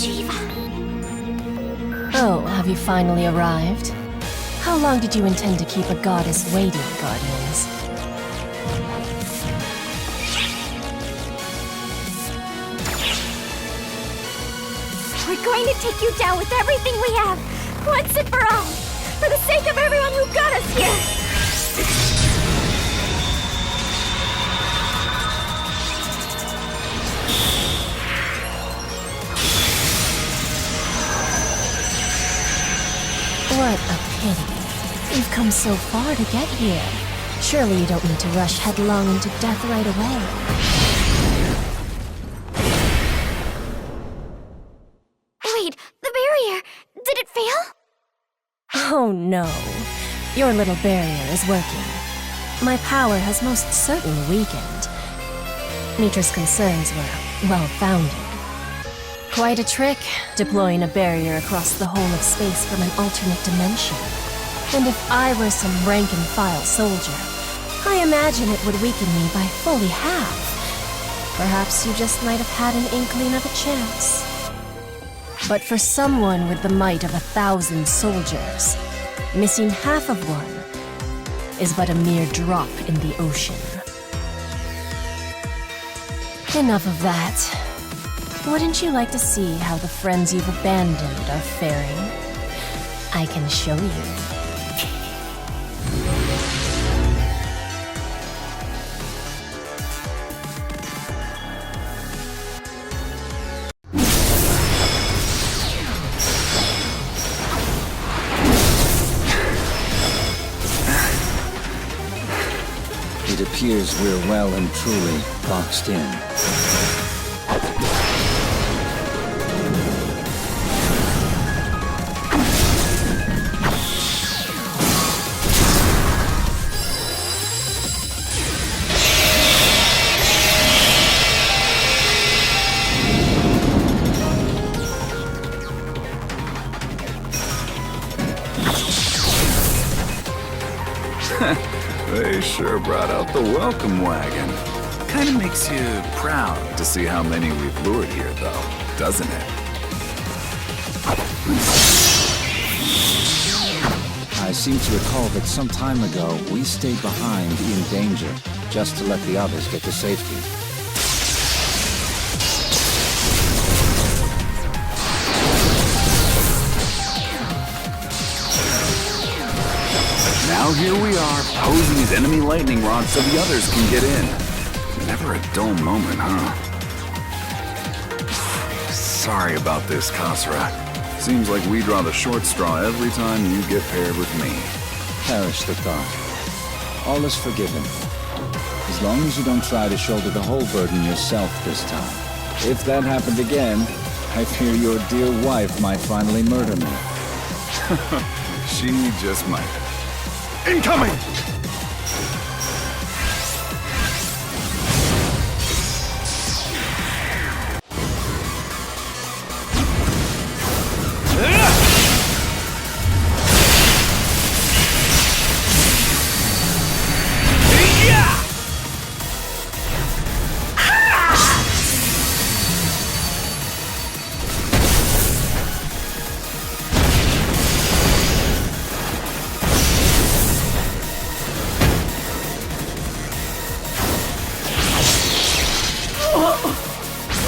Shiva. Oh, have you finally arrived? How long did you intend to keep a goddess waiting, Guardians? We're going to take you down with everything we have, once and for all, for the sake of everyone who got us here. What a pity. You've come so far to get here. Surely you don't need to rush headlong into death right away. Wait, the barrier! Did it fail? Oh no. Your little barrier is working. My power has most certainly weakened. Mitra's concerns were well-founded. Quite a trick, deploying a barrier across the whole of space from an alternate dimension. And if I were some rank-and-file soldier, I imagine it would weaken me by fully half. Perhaps you just might have had an inkling of a chance. But for someone with the might of 1,000 soldiers, missing half of one is but a mere drop in the ocean. Enough of that. Wouldn't you like to see how the friends you've abandoned are faring? I can show you. It appears we're well and truly boxed in. They sure brought out the welcome wagon. Kinda makes you proud to see how many we've lured here, though, doesn't it? I seem to recall that some time ago, we stayed behind in danger, just to let the others get to safety. Now here we are, posing as enemy lightning rods so the others can get in. Never a dull moment, huh? Sorry about this, Kasra. Seems like we draw the short straw every time you get paired with me. Perish the thought. All is forgiven. As long as you don't try to shoulder the whole burden yourself this time. If that happened again, I fear your dear wife might finally murder me. She just might. Incoming!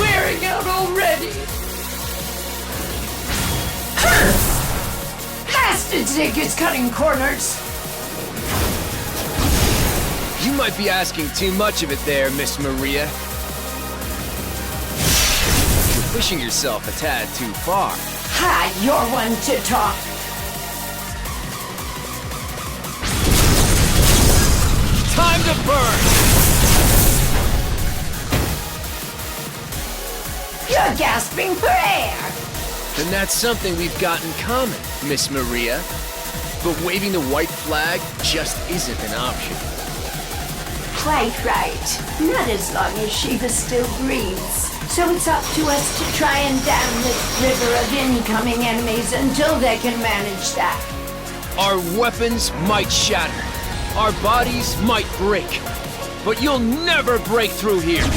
Wearing out already. Bastard Zig is cutting corners. You might be asking too much of it there, Miss Maria. You're pushing yourself a tad too far. Ha! You're one to talk. Time to burn! You're gasping for air. Then that's something we've got in common, Miss Maria. But waving the white flag just isn't an option. Quite right. Not as long as Shiva still breathes. So it's up to us to try and dam this river of incoming enemies until they can manage that. Our weapons might shatter. Our bodies might break. But you'll never break through here.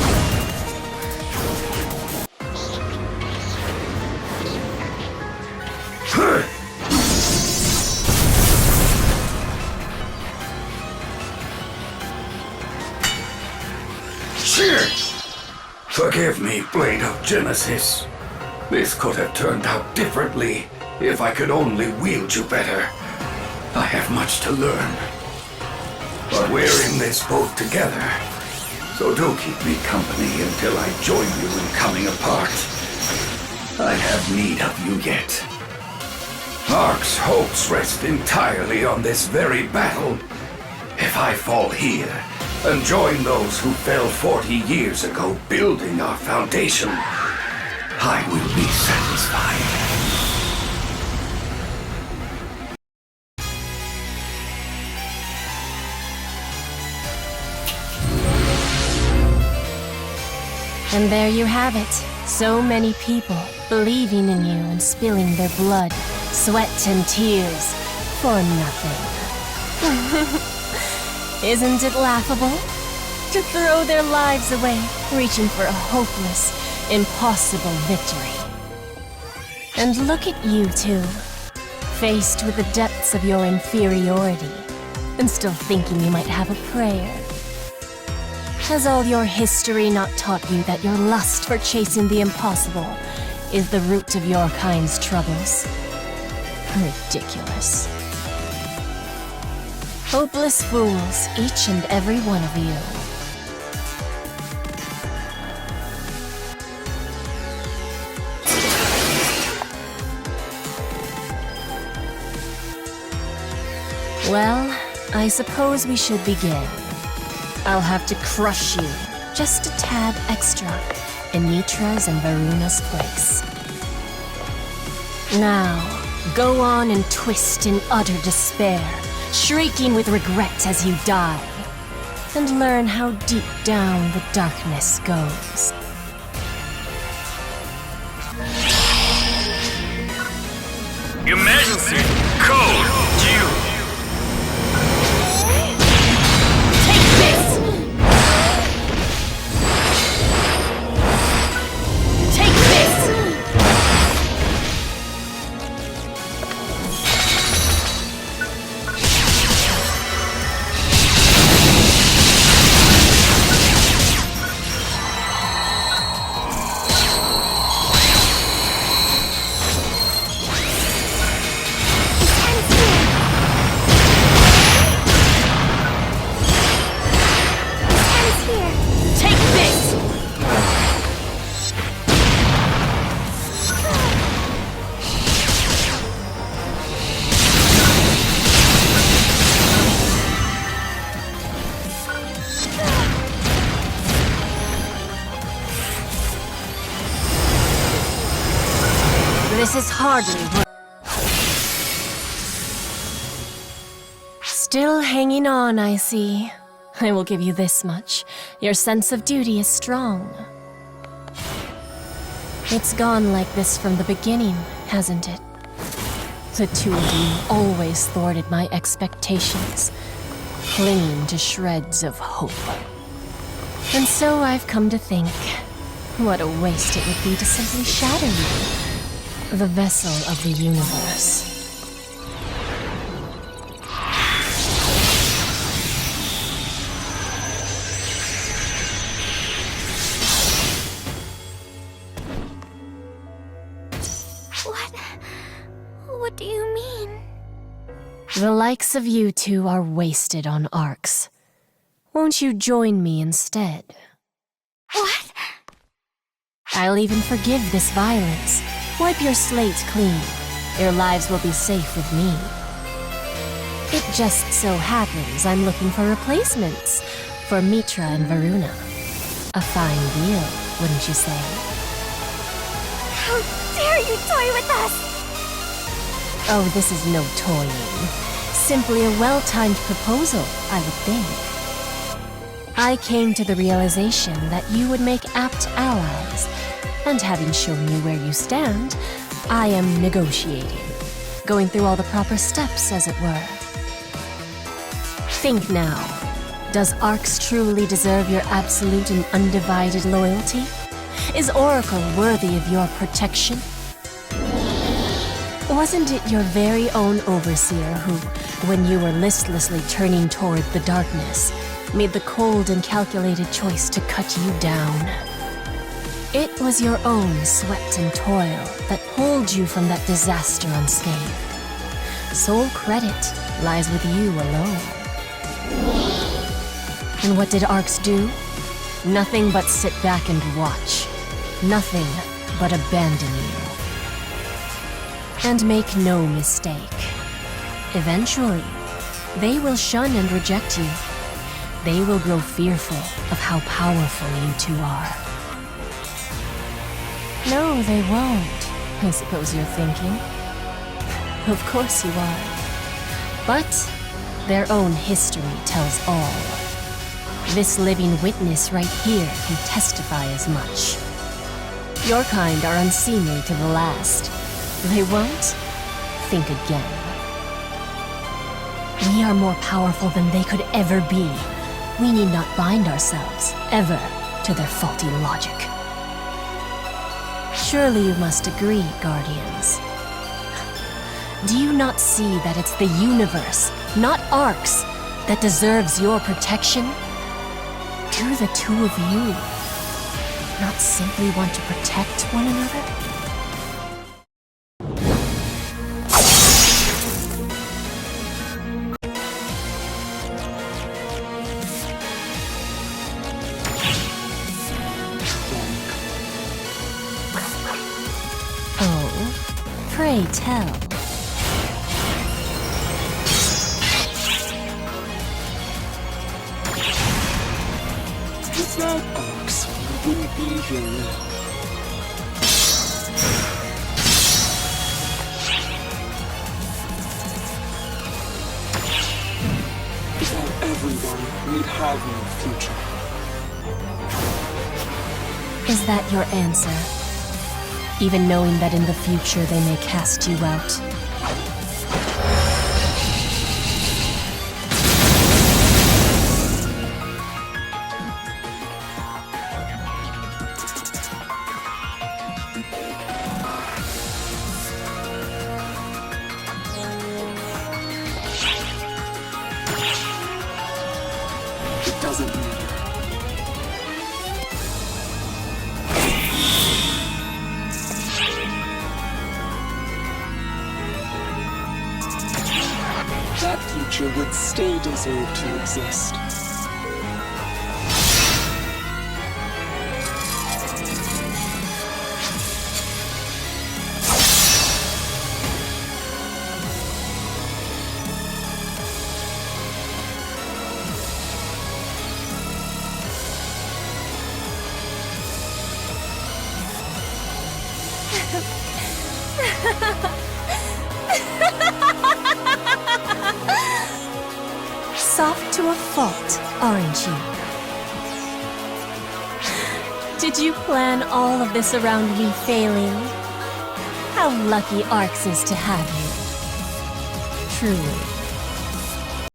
Forgive me, Blade of Genesis. This could have turned out differently if I could only wield you better. I have much to learn. But we're in this boat together. So do keep me company until I join you in coming apart. I have need of you yet. Ark's hopes rest entirely on this very battle. If I fall here and join those who fell 40 years ago building our foundation, I will be satisfied. And there you have it. So many people believing in you and spilling their blood, sweat, and tears for nothing. Isn't it laughable? To throw their lives away, reaching for a hopeless, impossible victory. And look at you two, faced with the depths of your inferiority, and still thinking you might have a prayer. Has all your history not taught you that your lust for chasing the impossible is the root of your kind's troubles? Ridiculous. Hopeless fools, each and every one of you. Well, I suppose we should begin. I'll have to crush you, just a tad extra, in Mitra's and Varuna's place. Now, go on and twist in utter despair, shrieking with regret as you die, and learn how deep down the darkness goes. Emergency! Code! Due! This is hardly work. Still hanging on, I see. I will give you this much. Your sense of duty is strong. It's gone like this from the beginning, hasn't it? The two of you always thwarted my expectations, clinging to shreds of hope. And so I've come to think, what a waste it would be to simply shatter you. The vessel of the universe. What do you mean? The likes of you two are wasted on arcs. Won't you join me instead? What? I'll even forgive this violence. Wipe your slate clean. Your lives will be safe with me. It just so happens I'm looking for replacements for Mitra and Varuna. A fine deal, wouldn't you say? How dare you toy with us! Oh, this is no toying. Simply a well-timed proposal, I would think. I came to the realization that you would make apt allies. And having shown you where you stand, I am negotiating, going through all the proper steps, as it were. Think now, does Arx truly deserve your absolute and undivided loyalty? Is Oracle worthy of your protection? Wasn't it your very own overseer who, when you were listlessly turning toward the darkness, made the cold and calculated choice to cut you down? It was your own sweat and toil that pulled you from that disaster unscathed. Sole credit lies with you alone. And what did Arcs do? Nothing but sit back and watch. Nothing but abandon you. And make no mistake. Eventually, they will shun and reject you. They will grow fearful of how powerful you two are. No, they won't, I suppose you're thinking. Of course you are. But their own history tells all. This living witness right here can testify as much. Your kind are unseemly to the last. They won't? Think again. We are more powerful than they could ever be. We need not bind ourselves, ever, to their faulty logic. Surely you must agree, Guardians. Do you not see that it's the universe, not Arcs, that deserves your protection? Do the two of you not simply want to protect one another? Oh, pray tell. Without Arcs, we wouldn't be here now. Without everyone, we'd have no future. Is that your answer? Even knowing that in the future they may cast you out? It doesn't matter. That future would still deserve to exist. Soft to a fault, aren't you? Did you plan all of this around me failing? How lucky Arcs is to have you. Truly.